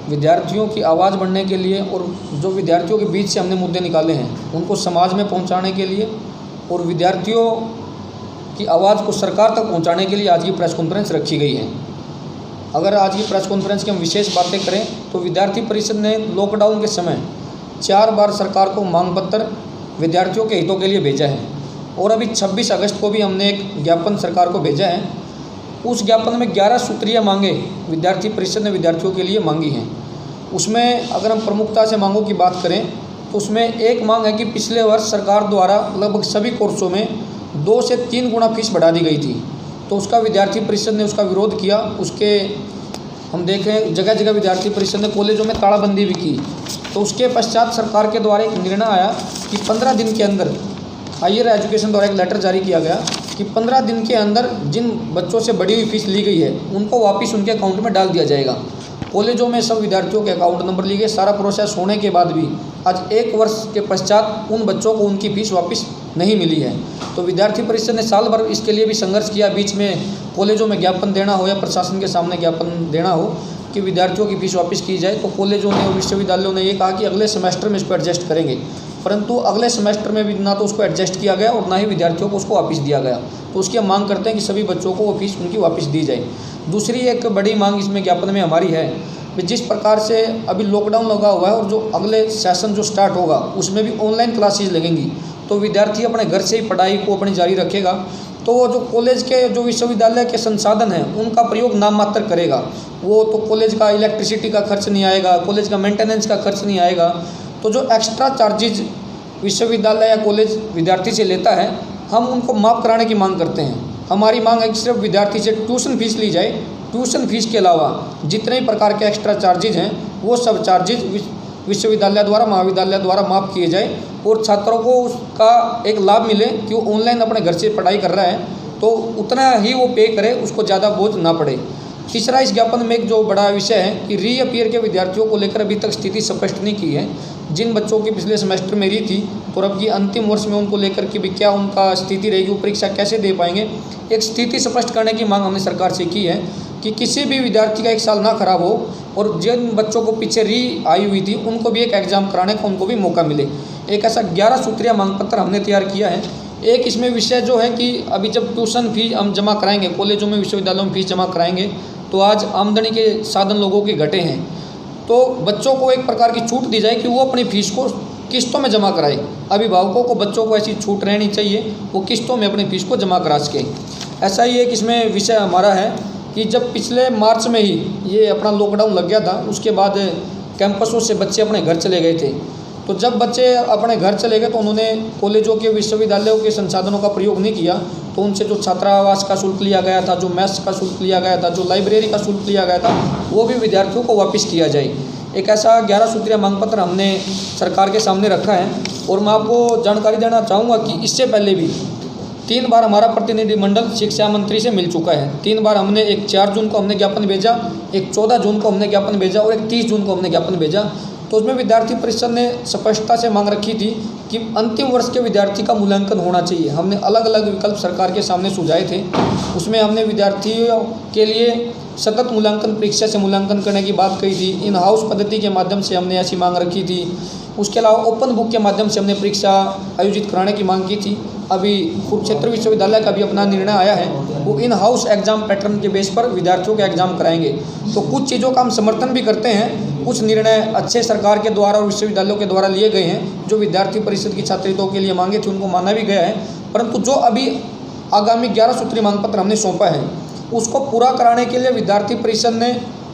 विद्यार्थियों की आवाज़ बढ़ने के लिए और जो विद्यार्थियों के बीच से हमने मुद्दे निकाले हैं उनको समाज में पहुंचाने के लिए और विद्यार्थियों की आवाज़ को सरकार तक पहुंचाने के लिए आज की प्रेस कॉन्फ्रेंस रखी गई है। अगर आज की प्रेस कॉन्फ्रेंस की हम विशेष बातें करें तो विद्यार्थी परिषद ने लॉकडाउन के समय 4 बार सरकार को मांग पत्र विद्यार्थियों के हितों के लिए भेजा है और अभी 26 अगस्त को भी हमने एक ज्ञापन सरकार को भेजा है। उस ज्ञापन में 11 सूत्रीय मांगे विद्यार्थी परिषद ने विद्यार्थियों के लिए मांगी हैं। उसमें अगर हम प्रमुखता से मांगों की बात करें तो उसमें एक मांग है कि पिछले वर्ष सरकार द्वारा लगभग सभी कोर्सों में 2 से 3 गुना फीस बढ़ा दी गई थी, तो उसका विद्यार्थी परिषद ने उसका विरोध किया। उसके हम देखें जगह जगह विद्यार्थी परिषद ने कॉलेजों में तालाबंदी भी की। तो उसके पश्चात सरकार के द्वारा एक निर्णय आया कि 15 दिन के अंदर हायर एजुकेशन द्वारा एक लेटर जारी किया गया कि 15 दिन के अंदर जिन बच्चों से बढ़ी हुई फीस ली गई है उनको वापस उनके अकाउंट में डाल दिया जाएगा। कॉलेजों में सब विद्यार्थियों के अकाउंट नंबर लिए गए। सारा प्रोसेस होने के बाद भी आज 1 वर्ष के पश्चात उन बच्चों को उनकी फीस वापस नहीं मिली है। तो विद्यार्थी परिषद ने साल भर इसके लिए भी संघर्ष किया। बीच में कॉलेजों में ज्ञापन देना हो या प्रशासन के सामने ज्ञापन देना हो कि विद्यार्थियों की फीस वापस की जाए, तो कॉलेजों ने और विश्वविद्यालयों ने ये कहा कि अगले सेमेस्टर में इसको एडजस्ट करेंगे, परंतु अगले सेमेस्टर में भी ना तो उसको एडजस्ट किया गया और ना ही विद्यार्थियों को उसको वापस दिया गया। तो उसकी हम मांग करते हैं कि सभी बच्चों को वो फीस उनकी वापस दी जाए। दूसरी एक बड़ी मांग इसमें ज्ञापन में हमारी है कि जिस प्रकार से अभी लॉकडाउन लगा हुआ है और जो अगले सेशन जो स्टार्ट होगा उसमें भी ऑनलाइन क्लासेज लगेंगी, तो विद्यार्थी अपने घर से ही पढ़ाई को अपनी जारी रखेगा। तो वो जो कॉलेज के जो विश्वविद्यालय के संसाधन हैं उनका प्रयोग नाम मात्र करेगा। वो तो कॉलेज का इलेक्ट्रिसिटी का खर्च नहीं आएगा, कॉलेज का मेंटेनेंस का खर्च नहीं आएगा। तो जो एक्स्ट्रा चार्जेज विश्वविद्यालय या कॉलेज विद्यार्थी से लेता है हम उनको माफ़ कराने की मांग करते हैं। हमारी मांग है कि सिर्फ विद्यार्थी से ट्यूशन फीस ली जाए। ट्यूशन फीस के अलावा जितने प्रकार के एक्स्ट्रा चार्जेज हैं वो सब चार्जेज विश्वविद्यालय द्वारा महाविद्यालय द्वारा माफ़ किए जाए और छात्रों को उसका एक लाभ मिले कि वो ऑनलाइन अपने घर से पढ़ाई कर रहा है तो उतना ही वो पे करे, उसको ज़्यादा बोझ ना पड़े। तीसरा इस ज्ञापन में एक जो बड़ा विषय है कि रीअपियर के विद्यार्थियों को लेकर अभी तक स्थिति स्पष्ट नहीं की है। जिन बच्चों की पिछले सेमेस्टर में रही थी तो अब की अंतिम वर्ष में उनको लेकर कि भी क्या उनका स्थिति रहेगी, वो परीक्षा कैसे दे पाएंगे, एक स्थिति स्पष्ट करने की मांग हमने सरकार से की है कि किसी भी विद्यार्थी का 1 साल ना खराब हो और जिन बच्चों को पीछे री आई हुई थी उनको भी एक एग्ज़ाम कराने का उनको भी मौका मिले। एक ऐसा 11 सूत्रीय मांग पत्र हमने तैयार किया है। एक इसमें विषय जो है कि अभी जब ट्यूशन फी हम जमा कराएंगे, कॉलेजों में विश्वविद्यालयों में फीस जमा कराएंगे, तो आज आमदनी के साधन लोगों के घटे हैं, तो बच्चों को एक प्रकार की छूट दी जाए कि वो अपनी फीस को किस्तों में जमा कराए। अभिभावकों को बच्चों को ऐसी छूट रहनी चाहिए, वो किस्तों में अपनी फीस को जमा करा सके। ऐसा ही एक इसमें विषय हमारा है कि जब पिछले मार्च में ही ये अपना लॉकडाउन लग गया था, उसके बाद कैंपसों से बच्चे अपने घर चले गए थे। तो जब बच्चे अपने घर चले गए तो उन्होंने कॉलेजों के विश्वविद्यालयों के संसाधनों का प्रयोग नहीं किया, तो उनसे जो छात्रावास का शुल्क लिया गया था, जो मेस का शुल्क लिया गया था, जो लाइब्रेरी का शुल्क लिया गया था, वो भी विद्यार्थियों को वापस किया जाए। एक ऐसा 11 सूत्रीय मांग पत्र हमने सरकार के सामने रखा है। और मैं आपको जानकारी देना चाहूँगा कि इससे पहले भी 3 बार हमारा प्रतिनिधिमंडल शिक्षा मंत्री से मिल चुका है। 3 बार हमने, एक 4 जून को हमने ज्ञापन भेजा, एक 14 जून को हमने ज्ञापन भेजा और एक 30 जून को हमने ज्ञापन भेजा। तो उसमें विद्यार्थी परिषद ने स्पष्टता से मांग रखी थी कि अंतिम वर्ष के विद्यार्थी का मूल्यांकन होना चाहिए। हमने अलग अलग विकल्प सरकार के सामने सुझाए थे। उसमें हमने विद्यार्थियों के लिए सतत मूल्यांकन परीक्षा से मूल्यांकन करने की बात कही थी। इन हाउस पद्धति के माध्यम से हमने ऐसी मांग रखी थी। उसके अलावा ओपन बुक के माध्यम से हमने परीक्षा आयोजित कराने की मांग की थी। अभी कुरुक्षेत्र विश्वविद्यालय का भी अपना निर्णय आया है, वो इन हाउस एग्ज़ाम पैटर्न के बेस पर विद्यार्थियों के एग्ज़ाम कराएंगे। तो कुछ चीज़ों का हम समर्थन भी करते हैं, कुछ निर्णय अच्छे सरकार के द्वारा और विश्वविद्यालयों के द्वारा लिए गए हैं जो विद्यार्थी परिषद की छात्रों के लिए मांगे थे उनको माना भी गया है। परंतु जो अभी आगामी 11 सूत्री मांग पत्र हमने सौंपा है उसको पूरा कराने के लिए विद्यार्थी परिषद ने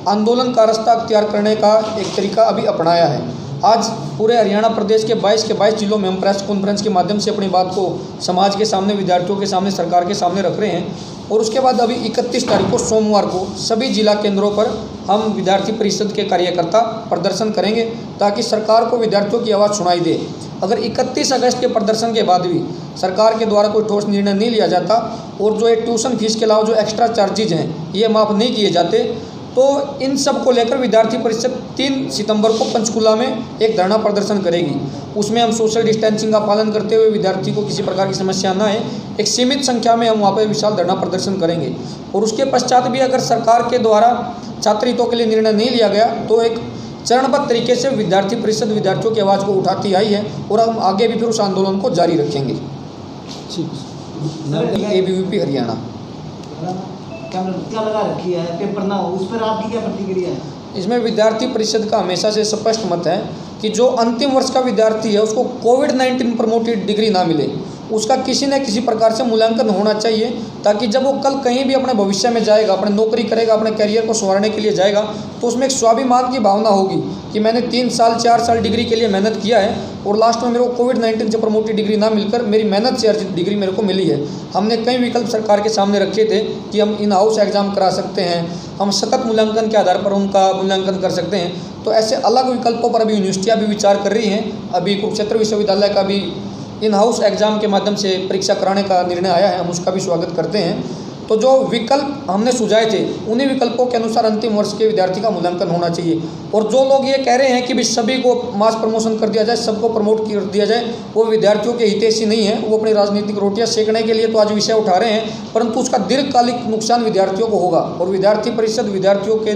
आंदोलन का रास्ता अख्तियार करने का एक तरीका अभी अपनाया है। आज पूरे हरियाणा प्रदेश के 22 जिलों में हम प्रेस कॉन्फ्रेंस के माध्यम से अपनी बात को समाज के सामने, विद्यार्थियों के सामने, सरकार के सामने रख रहे हैं। और उसके बाद अभी 31 तारीख को सोमवार को सभी जिला केंद्रों पर हम विद्यार्थी परिषद के कार्यकर्ता प्रदर्शन करेंगे ताकि सरकार को विद्यार्थियों की आवाज़ सुनाई दे। अगर 31 अगस्त के प्रदर्शन के बाद भी सरकार के द्वारा कोई ठोस निर्णय नहीं लिया जाता और जो ये ट्यूशन फीस के अलावा जो एक्स्ट्रा चार्जेज हैं ये माफ़ नहीं किए जाते, तो इन सब को लेकर विद्यार्थी परिषद 3 सितंबर को पंचकुला में एक धरना प्रदर्शन करेगी। उसमें हम सोशल डिस्टेंसिंग का पालन करते हुए विद्यार्थी को किसी प्रकार की समस्या ना आए, एक सीमित संख्या में हम वहाँ पर विशाल धरना प्रदर्शन करेंगे। और उसके पश्चात भी अगर सरकार के द्वारा छात्र हितों के लिए निर्णय नहीं लिया गया तो एक चरणबद्ध तरीके से विद्यार्थी परिषद विद्यार्थियों की आवाज़ को उठाती आई है और हम आगे भी फिर उस आंदोलन को जारी रखेंगे। ABVP हरियाणा क्या लगा रखी है पेपर ना हो, उस पर आपकी क्या प्रतिक्रिया है? इसमें विद्यार्थी परिषद का हमेशा से स्पष्ट मत है कि जो अंतिम वर्ष का विद्यार्थी है उसको कोविड-19 प्रमोटेड डिग्री ना मिले, उसका किसी न किसी प्रकार से मूल्यांकन होना चाहिए, ताकि जब वो कल कहीं भी अपने भविष्य में जाएगा, अपने नौकरी करेगा, अपने करियर को संवारने के लिए जाएगा, तो उसमें एक स्वाभिमान की भावना होगी कि मैंने 3 साल 4 साल डिग्री के लिए मेहनत किया है और लास्ट में मेरे को कोविड-19 से प्रमोटेड डिग्री ना मिलकर मेरी मेहनत से अर्जित डिग्री मेरे को मिली है। हमने कई विकल्प सरकार के सामने रखे थे कि हम इन हाउस एग्ज़ाम करा सकते हैं, हम सतत मूल्यांकन के आधार पर उनका मूल्यांकन कर सकते हैं। तो ऐसे अलग विकल्पों पर अभी यूनिवर्सिटियाँ भी विचार कर रही हैं। अभी कुरुक्षेत्र विश्वविद्यालय का भी इन हाउस एग्ज़ाम के माध्यम से परीक्षा कराने का निर्णय आया है, हम उसका भी स्वागत करते हैं। तो जो विकल्प हमने सुझाए थे उन्हीं विकल्पों के अनुसार अंतिम वर्ष के विद्यार्थी का मूल्यांकन होना चाहिए। और जो लोग ये कह रहे हैं कि भी सभी को मास प्रमोशन कर दिया जाए, सबको प्रमोट कर दिया जाए, वो विद्यार्थियों के हितैषी नहीं है। वो अपनी राजनीतिक रोटियां सेकने के लिए तो आज विषय उठा रहे हैं, परंतु उसका दीर्घकालिक नुकसान विद्यार्थियों को होगा। और विद्यार्थी परिषद विद्यार्थियों के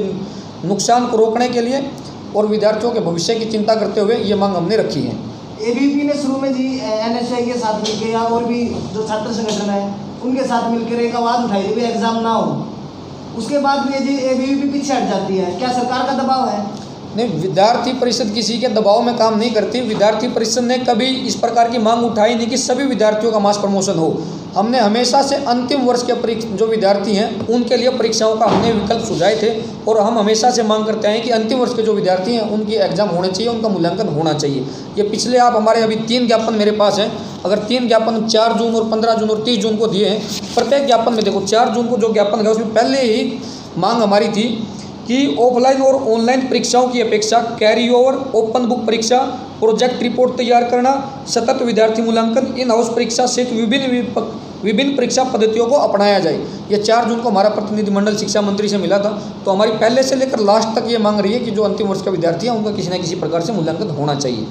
नुकसान को रोकने के लिए और विद्यार्थियों के भविष्य की चिंता करते हुए ये मांग हमने रखी है। ABVP ने शुरू में जी NSI के साथ मिलकर या और भी जो छात्र संगठन है उनके साथ मिलकर एक आवाज़ उठाई थी एग्ज़ाम ना हो, उसके बाद भी जी ABVP पीछे हट जाती है, क्या सरकार का दबाव है? नहीं, विद्यार्थी परिषद किसी के दबाव में काम नहीं करती। विद्यार्थी परिषद ने कभी इस प्रकार की मांग उठाई नहीं कि सभी विद्यार्थियों का मास प्रमोशन हो। हमने हमेशा से अंतिम वर्ष के जो विद्यार्थी हैं उनके लिए परीक्षाओं का हमने विकल्प सुझाए थे और हम हमेशा से मांग करते हैं कि अंतिम वर्ष के जो विद्यार्थी हैं उनकी एग्ज़ाम होने चाहिए, उनका मूल्यांकन होना चाहिए। ये पिछले आप हमारे अभी 3 ज्ञापन मेरे पास हैं। अगर 3 ज्ञापन 4 जून और 15 जून और 30 जून को दिए हैं, प्रत्येक ज्ञापन में देखो 4 जून को जो ज्ञापन है उसमें पहले ही मांग हमारी थी कि ऑफलाइन और ऑनलाइन परीक्षाओं की अपेक्षा कैरी ओवर, ओपन बुक परीक्षा, प्रोजेक्ट रिपोर्ट तैयार करना, सतत विद्यार्थी मूल्यांकन, इन हाउस परीक्षा सहित विभिन्न परीक्षा पद्धतियों को अपनाया जाए। ये 4 जून को हमारा प्रतिनिधिमंडल शिक्षा मंत्री से मिला था। तो हमारी पहले से लेकर लास्ट तक ये मांग रही है कि जो अंतिम वर्ष का विद्यार्थी है उनका किसी न किसी प्रकार से मूल्यांकन होना चाहिए।